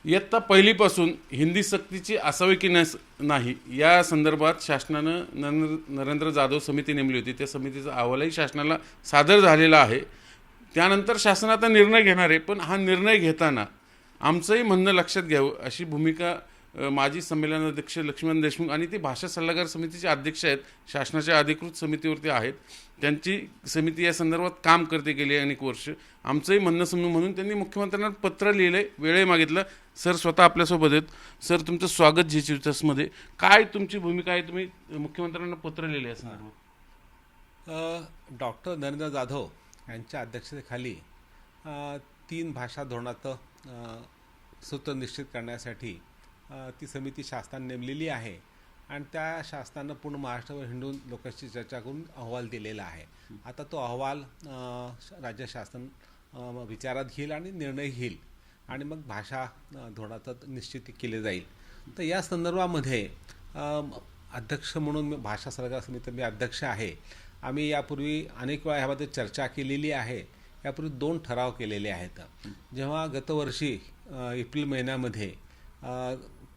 इयत्ता पहिलीपासून हिंदी सक्तीची असावी की नाही या संदर्भात शासनानं नरेंद्र जाधव समिती नेमली होती. त्या समितीचा अहवालही शासनाला सादर झालेला आहे. त्यानंतर शासन आता निर्णय घेणार आहे. पण हा निर्णय घेताना आमचंही म्हणणं लक्षात घ्यावं अशी भूमिका माजी संमेलनाध्यक्ष लक्ष्मण देशमुख आणि ते भाषा सल्लागार समितीचे अध्यक्ष आहेत, शासनाच्या अधिकृत समितीवरती आहेत. त्यांची समिती या संदर्भात काम करते गेली अनेक वर्ष. आमचंही म्हणणं समजून म्हणून त्यांनी मुख्यमंत्र्यांना पत्र लिहिलंय, वेळही मागितलं. सर स्वतः आपल्यासोबत आहेत. सर तुमचं स्वागत जी 24 काय तुमची भूमिका आहे? तुम्ही मुख्यमंत्र्यांना पत्र लिहिले या संदर्भात. डॉक्टर नरेंद्र जाधव यांच्या अध्यक्षतेखाली 3 भाषा धोरणाचं सूत्र निश्चित करण्यासाठी ती समिती शासनाने नेमलेली आहे आणि त्या शासनानं पूर्ण महाराष्ट्रावर हिंडून लोकांशी चर्चा करून अहवाल दिलेला आहे. आता तो अहवाल राज्य शासन विचारात घेईल आणि निर्णय घेईल आणि मग भाषा धोरणाचं निश्चित केले जाईल. तर या संदर्भामध्ये अध्यक्ष म्हणून मी भाषा सल्लागार समिती मी अध्यक्ष आहे. आम्ही यापूर्वी अनेक वेळा ह्याबद्दल चर्चा केलेली आहे. यापूर्वी 2 ठराव केलेले आहेत. जेव्हा गतवर्षी एप्रिल महिन्यामध्ये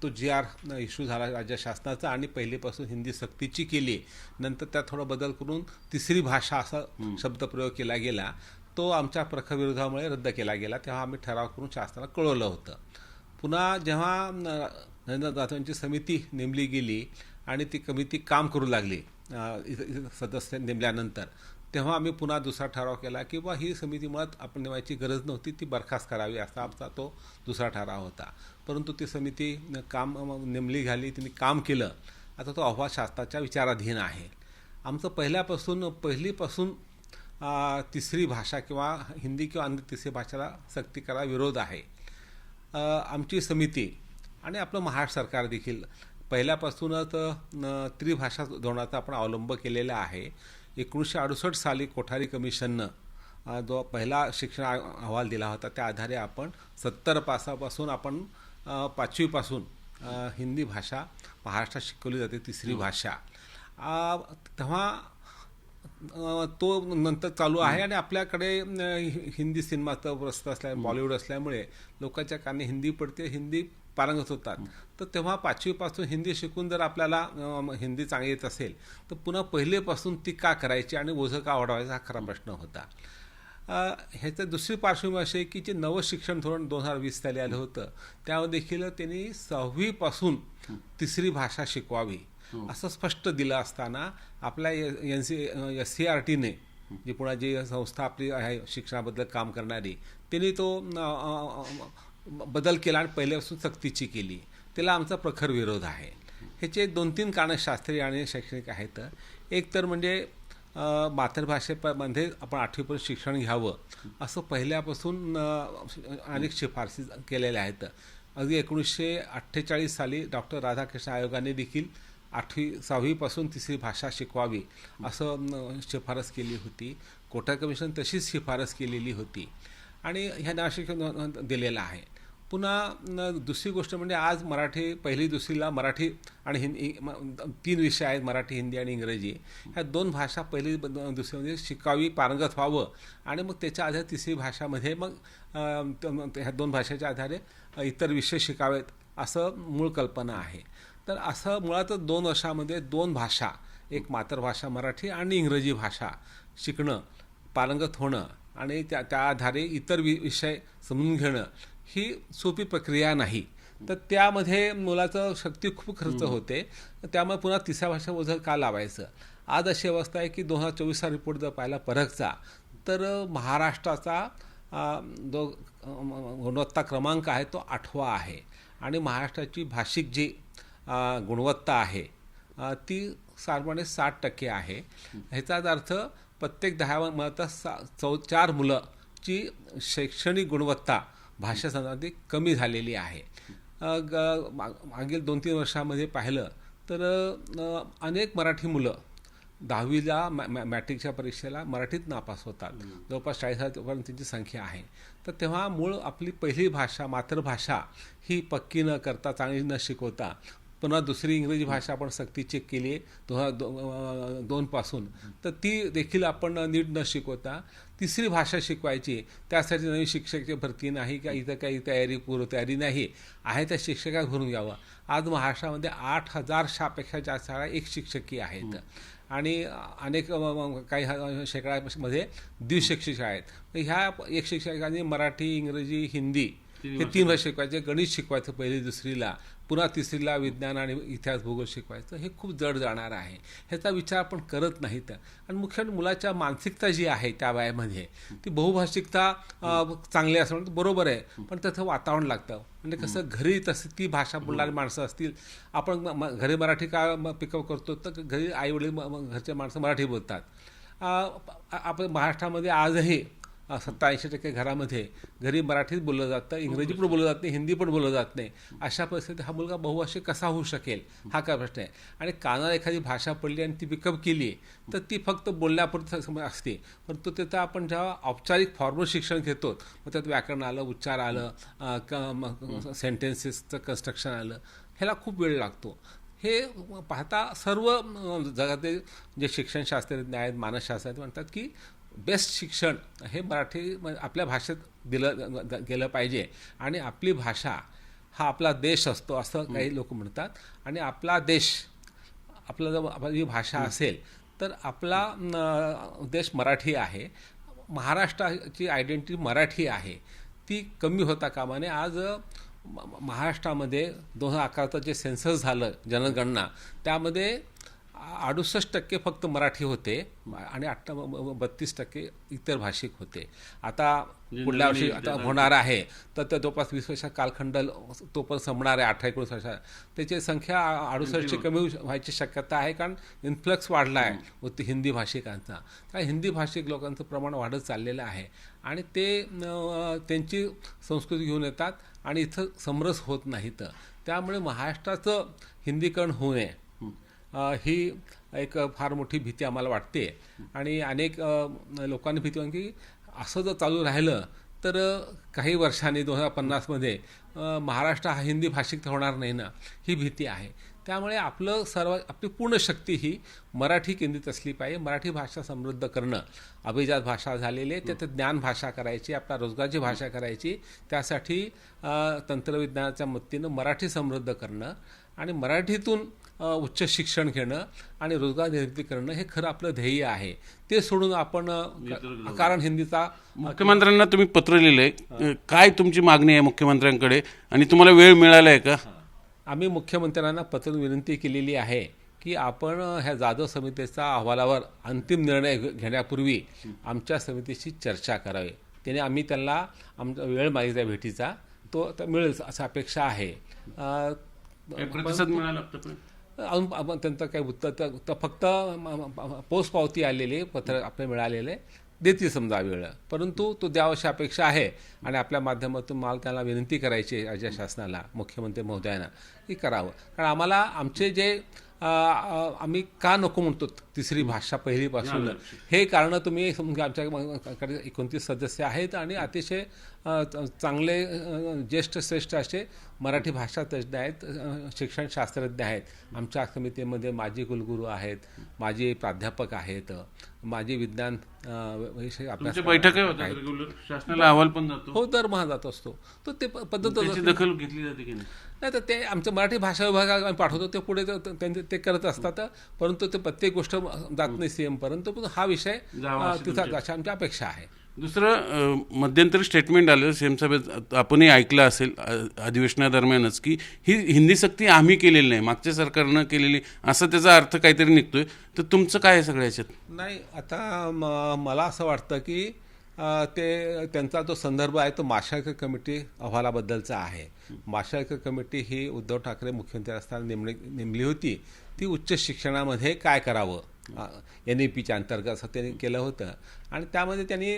तो GR इश्यू झाला राज्य शासनाचा आणि पहिलेपासून हिंदी सक्तीची केली, नंतर त्यात थोडा बदल करून तिसरी भाषा असा शब्दप्रयोग केला गेला. तो आमच्या प्रखर विरोधामुळे रद्द केला गेला. तेव्हा आम्ही ठराव करून शासनाला कळवलं होतं. पुन्हा जेव्हा नरेंद्र जाधवांची समिती नेमली गेली आणि ती समिती काम करू लागली सदस्य नेमल्यानंतर, तेव्हा आम्ही पुन्हा दुसरा ठराव केला की बा ही समिती मुळात आपण नेमायची गरज नव्हती, ती बरखास्त करावी असा आमचा तो दुसरा ठराव होता. परंतु ती समिती काम नेमली झाली, तिने काम केलं. आता तो अहवाल शासनाच्या विचाराधीन आहे. आमचं पहिलीपासून तिसरी भाषा किंवा हिंदी किंवा अन्य तिसरी भाषेला सक्ती करा विरोध आहे. आमची समिती आणि आपलं महाराष्ट्र सरकार देखील पहिल्यापासूनच त्रिभाषा धोरणाचा आपण अवलंब केलेला आहे. 1968 साली कोठारी कमिशननं जो पहिला शिक्षण अहवाल दिला होता त्या आधारे आपण 70 पासापासून आपण 5वीपासून हिंदी भाषा महाराष्ट्रात शिकवली जाते, तिसरी भाषा. तेव्हा तो नंतर चालू आहे आणि आपल्याकडे हिंदी सिनेमाचं प्रस्त असल्यामुळे बॉलिवूड असल्यामुळे लोकांच्या कानी हिंदी पडते, हिंदी पारंगत होतात. तर तेव्हा 5वीपासून हिंदी शिकून जर आपल्याला हिंदी चांगली येत असेल तर पुन्हा पहिलेपासून ती का करायची आणि ओझं का वाढवायचा हा खरा प्रश्न होता. ह्याचं दुसरी पार्श्वभूमी अशी आहे की जे नवं शिक्षण धोरण 2020 साली आलं होतं त्यामध्ये देखील त्यांनी 6वीपासून तिसरी भाषा शिकवावी असं स्पष्ट दिलं असताना आपल्या SCERTने जी पुन्हा जी संस्था आपली आहे शिक्षणाबद्दल काम करणारी, त्यांनी तो बदल केला आणि पहिल्यापासून सक्तीची केली. त्याला आमचा प्रखर विरोध आहे. ह्याचे 2-3 कारणं शास्त्रीय आणि शैक्षणिक आहेत. एक तर म्हणजे मातृभाषेमध्ये आपण 8वीपर्यंत शिक्षण घ्यावं असं पहिल्यापासून अनेक शिफारसी केलेल्या आहेत. अगदी 1948 साली डॉक्टर राधाकृष्ण आयोगाने देखील 6वीपासून तिसरी भाषा शिकवावी असं शिफारस केली होती. कोठारी कमिशन तशीच शिफारस केलेली होती आणि ह्या नाशिक दिलेला आहे. पुन्हा दुसरी गोष्ट म्हणजे आज मराठी पहिली दुसरीला मराठी आणि हिंदी 3 विषय आहेत, मराठी, हिंदी आणि इंग्रजी. ह्या 2 भाषा पहिली दुसरीमध्ये शिकावी, पारंगत व्हावं आणि मग त्याच्या आधारे तिसरी भाषामध्ये मग ह्या 2 भाषेच्या आधारे इतर विषय शिकावेत असं मूळ कल्पना आहे. तर असं मुळातच 2 वर्षामध्ये 2 भाषा, एक मातृभाषा मराठी आणि इंग्रजी भाषा शिकणं, पारंगत होणं आणि त्या आधारे इतर विषय समजून घेणं ही सोपी प्रक्रिया नाही. तर त्यामध्ये मुलाचं शक्ती खूप खर्च होते. त्यामुळे पुन्हा तिसऱ्या भाषा ओझं का लावायचं. आज अशी अवस्था आहे की 2024चा रिपोर्ट जर पाहिला परखचा तर महाराष्ट्राचा जो गुणवत्ता क्रमांक आहे तो 8वा आहे आणि महाराष्ट्राची भाषिक जी गुणवत्ता आहे ती साधारणपणे 60% आहे. ह्याचाच अर्थ प्रत्येक 10 मुलाचा 4 मुलाची शैक्षणिक गुणवत्ता भाषेसंबंधी कमी झालेली आहे. मागील 2-3 वर्षामध्ये पाहिलं तर अनेक मराठी मुलं 10वीला मॅट्रिकच्या परीक्षेला मराठीत नापास होतात. जवळपास 40,000पर्यंत त्यांची संख्या आहे. तर तेव्हा मूळ आपली पहिली भाषा मातृभाषा ही पक्की न करता, चांगली न शिकवता पुन्हा दुसरी इंग्रजी भाषा आपण सक्तीची केली 2002 पासून, तर ती देखील आपण नीट न शिकवता तिसरी भाषा शिकवायची, त्यासाठी नवीन शिक्षकाची भरती नाही का इथं काही पूर्वतयारी नाही आहे, त्या शिक्षकात भरून घ्यावं. आज महाराष्ट्रामध्ये 8,000पेक्षा जास्त शाळा एक शिक्षकी आहेत आणि अनेक काही शेकड्यामध्ये द्विशिक्षिक शाळा आहेत. ह्या एक शिक्षकांनी मराठी, इंग्रजी, हिंदी हे 3 भाषा शिकवायचे, गणित शिकवायचं पहिली दुसरीला, पुन्हा तिसरीला विज्ञान आणि इतिहास भूगोल शिकवायचं. हे खूप जड जाणार आहे, ह्याचा विचार आपण करत नाहीत. आणि मुख्यतः मुलाच्या मानसिकता जी आहे त्या वयामध्ये ती बहुभाषिकता चांगली असणं बरोबर आहे, पण त्याचं वातावरण लागतं. म्हणजे कसं घरी तसं ती भाषा बोलणारी माणसं असतील, आपण घरी मराठी का पिकअप करतो तर घरी आईवडील घरचे माणसं मराठी बोलतात. आपण महाराष्ट्रामध्ये आजही 87% घरामध्ये घरी मराठीच बोललं जातं, इंग्रजी पण बोललं जात नाही, हिंदी पण बोललं जात नाही. अशा परिस्थितीत हा मुलगा बहुभाषिक कसा होऊ शकेल हा काय प्रश्न आहे. आणि कानाला एखादी भाषा पडली आणि ती पिकअप केली तर ती फक्त बोलण्यापुरती असते, परंतु त्याचं आपण जेव्हा औपचारिक फॉर्मल शिक्षण घेतो मग त्यात व्याकरण आलं, उच्चार आलं, सेंटेन्सेसचं कन्स्ट्रक्शन आलं, ह्याला खूप वेळ लागतो. हे पाहता सर्व जगातील जे शिक्षणशास्त्रज्ञ आहेत, मानसशास्त्र आहेत, म्हणतात की बेस्ट शिक्षण हे मराठी आपल्या भाषेत दिलं गेलं पाहिजे. आणि आपली भाषा हा आपला देश असतो असं काही लोक म्हणतात. आणि आपला देश, आपला जर आपली भाषा असेल तर आपला देश मराठी आहे, महाराष्ट्राची आयडेंटिटी मराठी आहे, ती कमी होता कामा नये. आज महाराष्ट्रामध्ये 2011चं जे सेन्सस झालं, जनगणना, त्यामध्ये 68% फक्त मराठी होते आणि 32% इतर भाषिक होते. आता पुढल्या वर्षी आता होणार आहे तर त्या जवळपास 20 वर्षा कालखंड तो पण संपणार आहे, 18-19 वर्षा, त्याची संख्या 68ची कमी व्हायची शक्यता आहे, कारण इन्फ्लक्स वाढला आहे हिंदी भाषिकांचा. त्या हिंदी भाषिक लोकांचं प्रमाण वाढत चाललेलं आहे आणि ते त्यांची संस्कृती घेऊन येतात आणि इथं समरस होत नाहीत. त्यामुळे महाराष्ट्राचं हिंदीकरण होऊ नये ही एक फार मोठी भीती आम्हाला वाटते. आणि अनेक लोकांनी भीती वाटते की असं जर चालू राहिलं तर काही वर्षांनी 2050मध्ये महाराष्ट्र हा हिंदी भाषिक होणार नाही ना, ही भीती आहे. त्यामुळे आपली पूर्ण शक्ती ही मराठी केंद्रित असली पाहिजे. मराठी भाषा समृद्ध करणं, अभिजात भाषा झालेली आहे त्यात ज्ञान भाषा करायची, आपल्या रोजगाराची भाषा करायची, त्यासाठी तंत्रविज्ञानाच्या मदतीनं मराठी समृद्ध करणं आणि मराठीतून उच्च शिक्षण घेणं आणि रोजगार निर्मिती करणं हे खरं आपलं ध्येय आहे. ते सोडून आपण कारण हिंदीचा मुख्यमंत्र्यांना तुम्ही पत्र लिहिलंय, काय तुमची मागणी आहे मुख्यमंत्र्यांकडे आणि तुम्हाला वेळ मिळाला आहे का? आम्ही मुख्यमंत्र्यांना पत्र विनंती केलेली आहे की आपण ह्या जाधव समितीचा अहवालावर अंतिम निर्णय घेण्यापूर्वी आमच्या समितीशी चर्चा करावी. त्याने आम्ही त्यांना आमचा वेळ मागितला भेटीचा, तो आता मिळेल असं अपेक्षा आहे. प्रतिसाद मिळाला अजून त्यांचं काही उत्तर तर फक्त पोस्ट पावती आलेली, पत्र आपल्याला मिळालेले देतील समजा वेळ, परंतु तो द्यावशी अपेक्षा आहे. आणि आपल्या माध्यमातून मला त्यांना विनंती करायची राज्य शासनाला, मुख्यमंत्री महोदयांना की करावं. कारण आम्हाला आमचे जे आम्ही का नको म्हणतो तिसरी भाषा पहिलीपासून, हे कारण तुम्ही समजा आमच्याकडे 29 सदस्य आहेत आणि अतिशय चांगले ज्येष्ठ श्रेष्ठ असे मराठी भाषा तज्ज्ञ आहेत, शिक्षणशास्त्रज्ञ आहेत. आमच्या समितीमध्ये माजी कुलगुरू आहेत, माजी प्राध्यापक आहेत, माजी विज्ञान विषय अभ्यास बैठक रेग्युलर शासनाला अहवाल पण जातो. हो, दरमहा जात असतो. तो ते पद्धत दखल घेतली जाते की नाही तर ते आमच्या मराठी भाषा विभागात आम्ही पाठवतो, ते पुढे ते करत असतात, परंतु ते प्रत्येक गोष्ट जात नाही सीएम पर्यंत. हा विषय तिथं अशा आमची अपेक्षा आहे. दुसरं मध्यंतरी स्टेटमेंट आलं सीएम साहेब, आपणही ऐकलं असेल अधिवेशनादरम्यानच, की ही हिंदी सक्ती आम्ही केलेली नाही, मागच्या सरकारनं केलेली, असा त्याचा अर्थ काहीतरी निघतोय. तर तुमचं काय आहे सगळ्याच्यात? नाही, आता मला असं वाटतं की ते त्यांचा जो संदर्भ आहे तो माशेलकर कमिटी अहवालाबद्दलचा आहे. माशेलकर कमिटी ही उद्धव ठाकरे मुख्यमंत्री असताना नेमली होती. ती उच्च शिक्षणामध्ये काय करावं NEPच्या अंतर्गत असं त्यांनी केलं होतं आणि त्यामध्ये त्यांनी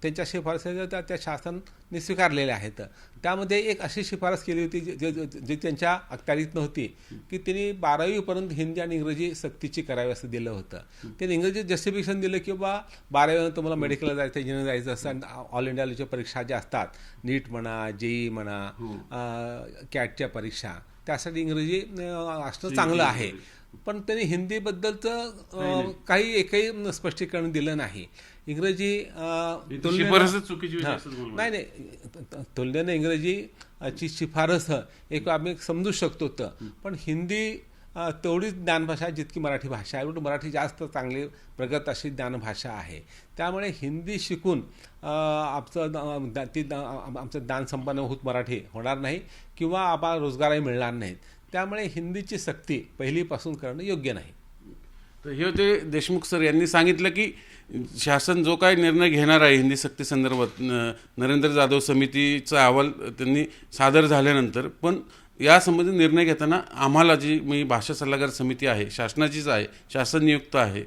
त्यांच्या शिफारसी त्या शासनाने स्वीकारलेल्या आहेत. त्यामध्ये एक अशी शिफारस केली होती जी त्यांच्या अखत्यारीत नव्हती, की त्यांनी 12वीपर्यंत हिंदी आणि इंग्रजी सक्तीची करावी असं दिलं होतं. त्यांनी इंग्रजी जस्टिफिकेशन दिलं की बा 12वीनंतर तुम्हाला मेडिकलला जायचं, इंजिनिअर जायचं असं, ऑल इंडिया लेवलच्या परीक्षा ज्या असतात, नीट म्हणा, JEE म्हणा, कॅटच्या परीक्षा, त्यासाठी इंग्रजी असणं चांगलं आहे. पण त्यांनी हिंदीबद्दलचं काही एकही स्पष्टीकरण दिलं नाही. इंग्रजी तुलनेनं- शिफारसच चुकीची होती हां. असं तुम्हाला नाही नाही, तुलनेने इंग्रजीची शिफारस एक आम्ही समजू शकतो पण हिंदी तेवढीच ज्ञानभाषा जितकी मराठी भाषा आहे, उलट मराठी जास्त चांगली प्रगत अशी ज्ञानभाषा आहे. त्यामुळे हिंदी शिकून आमचं ज्ञान संपन्न होत मराठी होणार नाही किंवा आम्हाला रोजगारही मिळणार नाहीत. त्यामुळे हिंदीची सक्ती पहिलीपासून करणं योग्य नाही. तर हे होते देशमुख सर यांनी सांगितलं की शासन जो काही निर्णय घेणार आहे हिंदी सक्ती संदर्भात नरेंद्र जाधव समितीचा अहवाल त्यांनी सादर झाल्यानंतर पण यासंबंधी निर्णय घेताना आम्हाला जी भाषा सल्लागार समिती आहे शासनाचीच आहे, शासन नियुक्त आहे,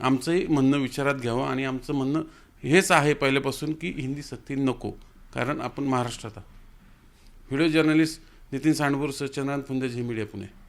आमचंही म्हणणं विचारात घ्यावं आणि आमचं म्हणणं हेच आहे पहिल्यापासून की हिंदी सक्ती नको, कारण आपण महाराष्ट्रात आहोत. Video journalist Nitin Sandbhor, Chandrakant Phunde, Zee media, Pune.